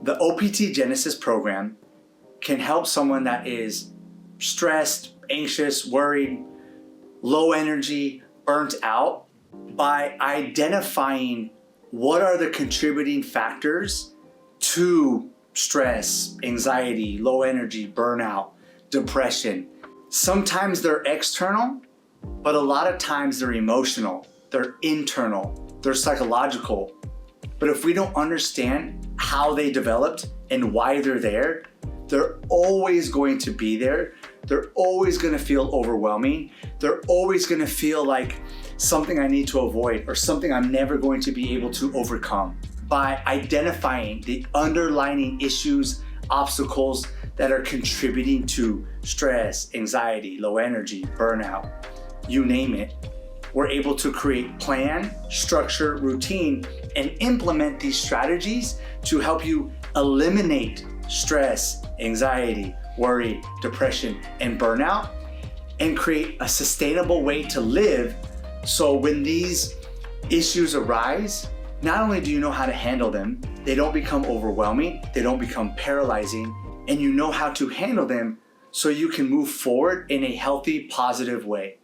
The OPT Genesis program can help someone that is stressed, anxious, worried, low energy, burnt out by identifying what are the contributing factors to stress, anxiety, low energy, burnout, depression. Sometimes they're external, but a lot of times they're emotional, they're internal, they're psychological. But if we don't understand how they developed and why they're always going to be there. They're always going to feel overwhelming. They're always going to feel like something I need to avoid or something I'm never going to be able to overcome. By identifying the underlying issues, obstacles that are contributing to stress, anxiety, low energy, burnout, you name it, we're able to create plan, structure, routine, and implement these strategies to help you eliminate stress, anxiety, worry, depression, and burnout, and create a sustainable way to live. So when these issues arise, not only do you know how to handle them, they don't become overwhelming, they don't become paralyzing, and you know how to handle them so you can move forward in a healthy, positive way.